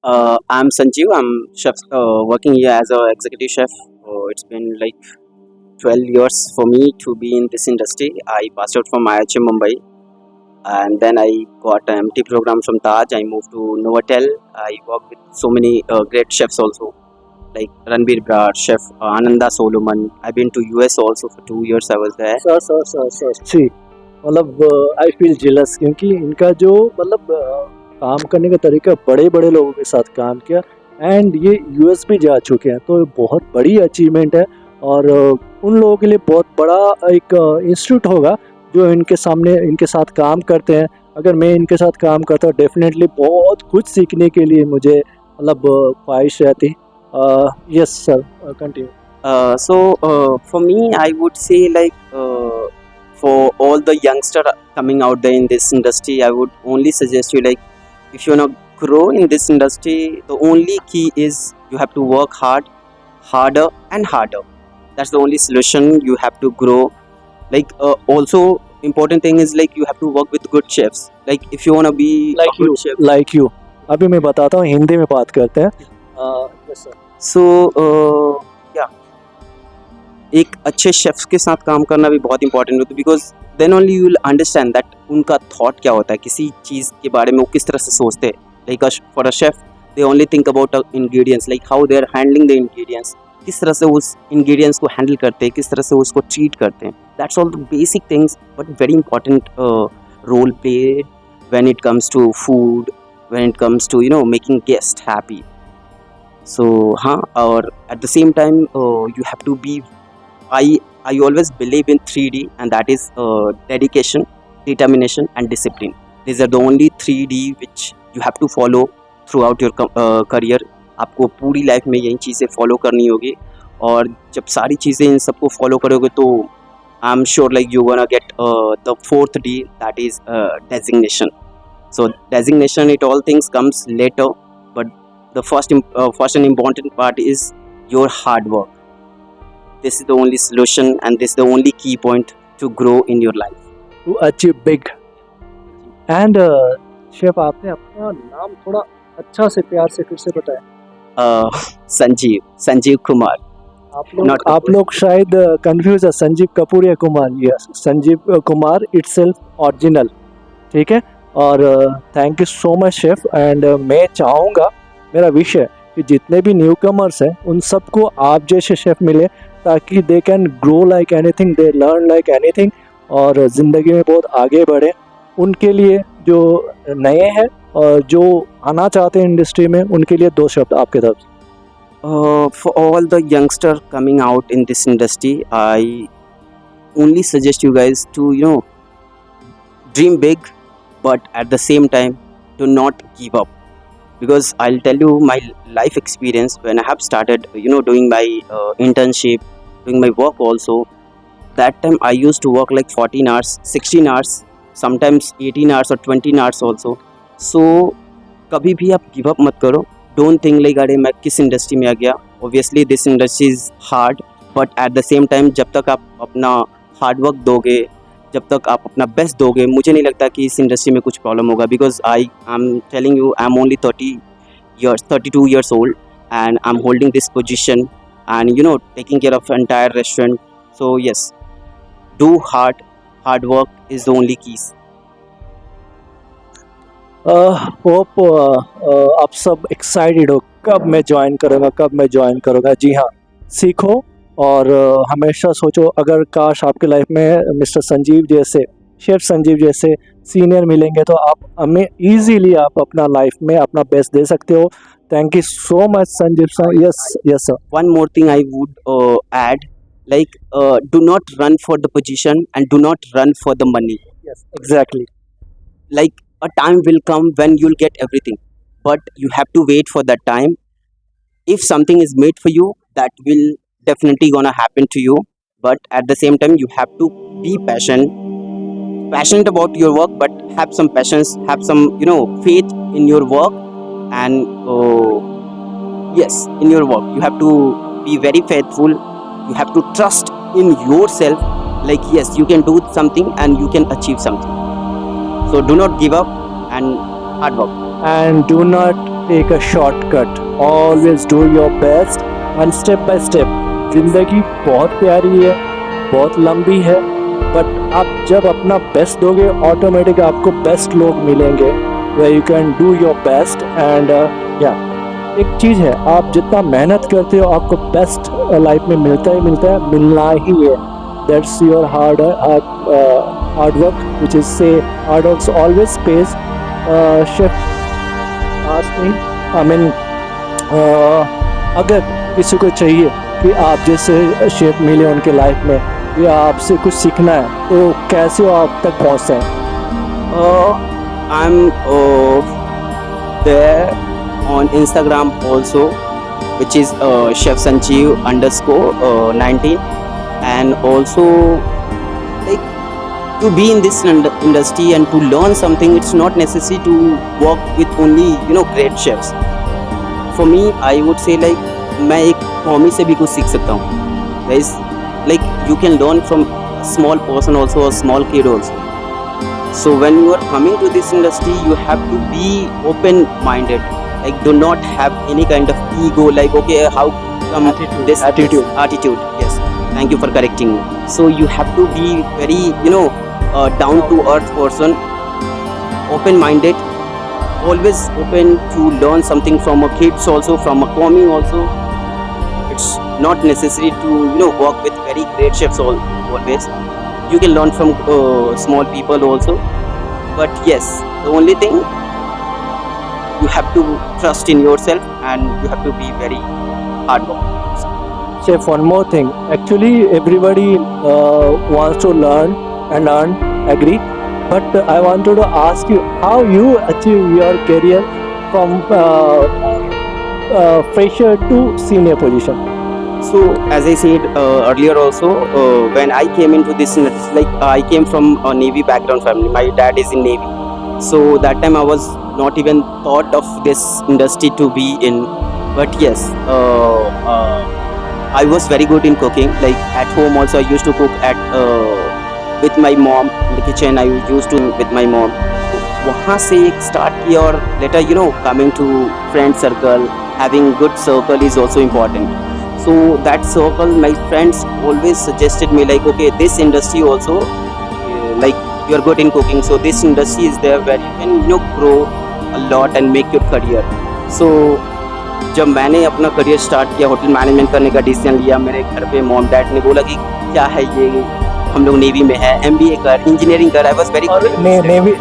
I'm Sanjeev. I'm chef, working here as a executive chef. It's been like 12 years for me to be in this industry. I passed out from IHM Mumbai, and then I got an MT program from Taj. I moved to Novotel. I worked with so many great chefs also, like Ranbir Brar, chef Ananda Solomon. I've been to US also for 2 years. I was there. Sir see मतलब I feel jealous क्योंकि इनका जो मतलब काम करने का तरीका बड़े बड़े लोगों के साथ काम किया एंड ये यूएस भी जा चुके हैं तो ये बहुत बड़ी अचीवमेंट है और उन लोगों के लिए बहुत बड़ा एक इंस्टीट्यूट होगा जो इनके सामने इनके साथ काम करते हैं। अगर मैं इनके साथ काम करता हूँ डेफिनेटली बहुत कुछ सीखने के लिए मुझे मतलब ख्वाहिश रहती। Yes sir continue. For me, I would say like for all the youngster coming out there in this industry, I would only suggest you like if you wanna grow in this industry, the only key is you have to work hard, harder and harder. That's the only solution. You have to grow. Like also important thing is like you have to work with good chefs. Like if you wanna be a good chef. Like you अभी मैं बताता हूँ हिंदी में बात करते हैं। Yes sir. So yeah, एक अच्छे शेफ्स के साथ काम करना भी बहुत इंपॉर्टेंट होता है because then only you will understand that उनका थॉट क्या होता है किसी चीज़ के बारे में वो किस तरह से सोचते हैं। Like for a chef they only think about ingredients like how they are handling the ingredients, किस तरह से उस इंग्रेडिएंट्स को हैंडल करते हैं, किस तरह से उसको ट्रीट करते हैं। That's all the basic things but very important role played when it comes to food, when it comes to making guest happy. So or at the same time you have to be, I always believe in 3D, and that is dedication, determination and discipline. These are the only 3D which you have to follow throughout your career. आपको पूरी life में यही चीज़ें follow करनी होगी और जब सारी चीज़ें इन सबको फॉलो करोगे तो I am sure like you gonna get the 4th D, that is designation. So designation, it all things comes later, but the first and important part is your hard work. This is the only solution and this is the only key point to grow in your life. To achieve big. And chef आपने अपना नाम थोड़ा अच्छा से प्यार से फिर से बताया। संजीव कुमार। Not आप लोग शायद कंफ्यूज है संजीव कपूर या Kumar. Yes Sanjeev Kumar itself original. ठीक है और thank you so much chef. And मैं चाहूँगा मेरा विश है कि जितने भी न्यू कमर्स हैं उन सबको आप जैसे शेफ मिले ताकि they can grow like anything, they learn like anything और ज़िंदगी में बहुत आगे बढ़े। उनके लिए जो नए हैं और जो आना चाहते हैं इंडस्ट्री में उनके लिए 2 शब्द आपके तरफ से। for all the youngster coming out in this industry, I only suggest you guys to dream big, but at the same time do not give up. Because I'll tell you my life experience when I have started doing my internship, doing my work also. That time I used to work like 14 hours, 16 hours, sometimes 18 hours or 20 hours also. So कभी भी आप give up मत करो। Don't think like अरे मैं किस industry में आ गया। Obviously this industry is hard, but at the same time जब तक आप अपना हार्ड वर्क दोगे, जब तक आप अपना बेस्ट दोगे, मुझे नहीं लगता कि इस इंडस्ट्री में कुछ प्रॉब्लम होगा। Because I am telling you, I am only 32 years old and I'm holding this position and taking care of entire restaurant. So yes, do hard work is the only keys. Hope आप सब excited हो कब मैं join करूँगा। जी हाँ, सीखो और हमेशा सोचो अगर काश आपके लाइफ में मिस्टर संजीव जैसे, शेफ संजीव जैसे सीनियर मिलेंगे तो आप हमें ईजीली आप अपना लाइफ में अपना बेस्ट दे सकते हो। Thank you so much Sanjeev sir. Yes sir. One more thing I would add, like do not run for the position and do not run for the money. Yes exactly. Like a time will come when you'll get everything, but you have to wait for that time. If something is made for you, that will definitely gonna happen to you, but at the same time you have to be passionate about your work, but have some passions, have some faith in your work. And yes, in your work you have to be very faithful, you have to trust in yourself, like yes, you can do something and you can achieve something. So do not give up and hard work. And do not take a shortcut. Always do your best and step by step. जिंदगी बहुत प्यारी है, बहुत लंबी है, but आप जब अपना बेस्ट दोगे ऑटोमेटिक आपको बेस्ट लोग मिलेंगे where you can do your best and yeah, एक चीज़ है, आप जितना मेहनत करते हो आपको बेस्ट लाइफ में मिलता है, मिलना ही है. That's your hard work which is say hard work always pays. Chef आज नहीं, आई मीन अगर किसी को चाहिए कि आप जैसे शेफ मिले उनके लाइफ में या आपसे कुछ सीखना है तो कैसे वो आप तक पहुँचते हैं? I'm there on Instagram also, which is Chef Sanjeev _19, and also like to be in this industry and to learn something, it's not necessary to work with only great chefs. For me, I would say like मैं एक कॉमी से भी कुछ सीख सकता हूँ. Guys, like you can learn from a small person also, a small kid also. So when you are coming to this industry, you have to be open-minded. Like do not have any kind of ego. Like okay, how come this attitude? Yes, thank you for correcting me. So you have to be very down to earth person, open-minded, always open to learn something from a kids also, from a commie also. It's not necessary to work with very great chefs always. You can learn from small people also, but yes, the only thing you have to trust in yourself and you have to be very hard work. Chef, one more thing. Actually, everybody wants to learn and earn, agree. But I wanted to ask you how you achieve your career from fresher to senior position. So as I said earlier also, when I came into this industry, like I came from a Navy background family. My dad is in Navy. So that time I was not even thought of this industry to be in. But yes, I was very good in cooking. Like at home also I used to cook with my mom in the kitchen. I used to with my mom. वहाँ से एक start किया और later coming to friend circle, having good circle is also important. So that circle, my friends always suggested me like okay, this industry also like you are good in cooking, so this industry is there where you can grow a lot and make your career. So जब मैंने अपना career start किया, hotel management करने का decision लिया, मेरे घर पे मॉम डैड ने बोला कि क्या है ये, हम लोग नेवी में है, MBA कर, इंजीनियरिंग कर. I was very good. Navy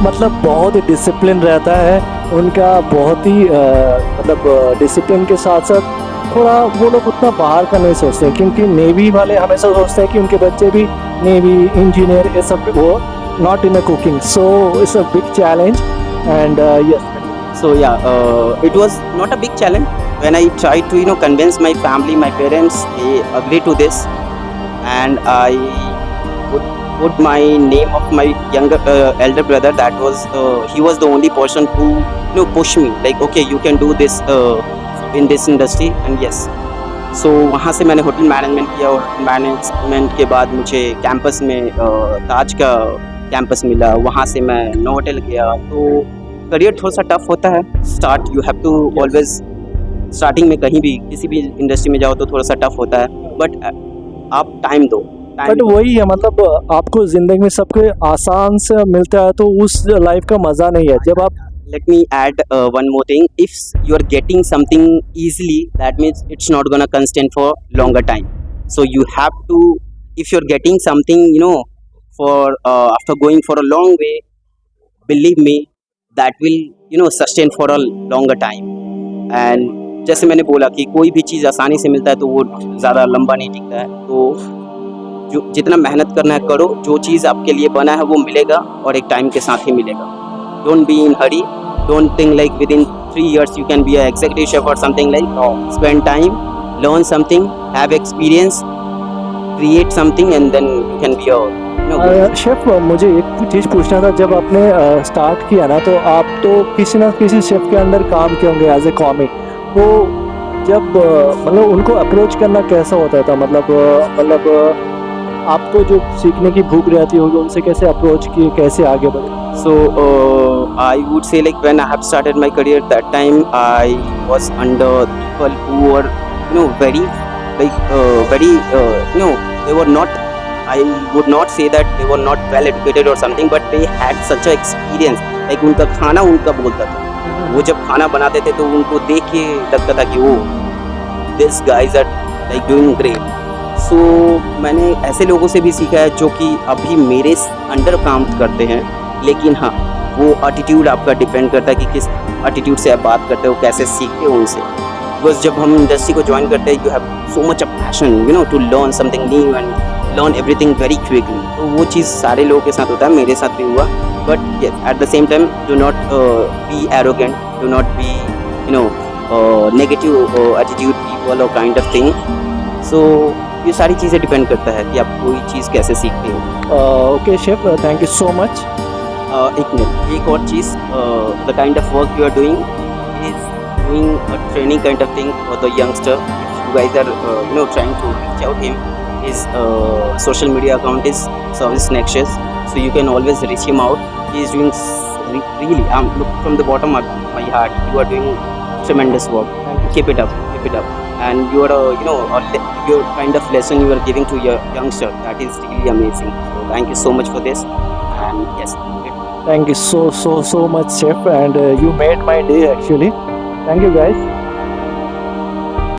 मतलब बहुत ही डिसिप्लिन रहता है उनका, बहुत ही मतलब डिसिप्लिन के साथ साथ थोड़ा वो लोग उतना बाहर का नहीं सोचते, क्योंकि नेवी वाले हमेशा सोचते हैं कि उनके बच्चे भी नेवी इंजीनियर ये सब, वो not in a cooking. So it's a big challenge and yes. So yeah, it was not a big challenge when I tried to convince my family, my parents. They agreed to this, and I would put my name of my elder brother. That was he was the only person who pushed me like okay, you can do this in this industry. And yes, so वहाँ से मैंने hotel management किया, और management के बाद मुझे campus में ताज का कैंपस मिला, वहाँ से मैं नोवोटेल गया. तो करियर थोड़ा सा टफ होता है start. You have to always, starting में कहीं भी किसी भी इंडस्ट्री में जाओ तो थोड़ा सा टफ होता है, बट आप टाइम दो. बट वही है, मतलब आपको जिंदगी में सब कुछ आसान से मिलता है तो उस लाइफ का मज़ा नहीं है. जब आप let me add one more thing. If you are getting something easily, that means it's not gonna constant for longer time. So you have to, if you're getting something for after going for a long way, believe me, that will sustain for a longer time. And जैसे मैंने बोला कि कोई भी चीज़ आसानी से मिलता है तो वो ज़्यादा लंबा नहीं टिकता है. तो जो जितना मेहनत करना है करो, जो चीज़ आपके लिए बना है वो मिलेगा और एक टाइम के साथ ही मिलेगा. Don't be in hurry. Don't think like within 3 years you can be an executive chef or something like. No. Spend time, learn something, have experience, create something, and then you can be a chef. मुझे एक चीज़ पूछना था, जब आपने start किया ना तो आप तो किसी ना किसी शेफ के अंदर काम किए होंगे एज ए कॉमी. तो जब मतलब उनको अप्रोच करना कैसा होता था, मतलब आपको जो सीखने की भूख रहती होगी उनसे कैसे अप्रोच किए, कैसे आगे बढ़े? So I would say like when I have started my career, that time I was under people who were very they were not, I would not say that they were not well educated or something, but they had such a experience. Like उनका खाना उनका बोलता था, वो जब खाना बनाते थे तो उनको देख के लगता था कि वो this guys are like doing great. So मैंने ऐसे लोगों से भी सीखा है जो कि अभी मेरे अंडर काम करते हैं, लेकिन हाँ वो एटीट्यूड आपका डिपेंड करता है कि किस एटीट्यूड से आप बात करते हो, कैसे सीखते हो उनसे. बिकॉज जब हम इंडस्ट्री को ज्वाइन करते हैं, you have so much a passion to learn something new and learn everything very quickly. तो वो चीज़ सारे लोगों के साथ होता है, मेरे साथ भी हुआ. But at the same time do not be arrogant, do not be negative attitude people और काइंड ऑफ थिंग. सो ये सारी चीज़ें डिपेंड करता है कि आप कोई चीज़ कैसे सीखते हो. Okay chef, thank you so much. एक और चीज़, the kind of work you are doing is doing a training kind of thing for the youngster. You guys are trying to reach out him. His social media account is Service Nexus, so you can always reach him out. He is doing really, look from the bottom of my heart, you are doing tremendous work. Keep it up, keep it up. And you are your kind of lesson you are giving to your youngster, that is really amazing. So thank you so much for this. And yes, Thank you so much chef, and you made my day actually. Thank you guys.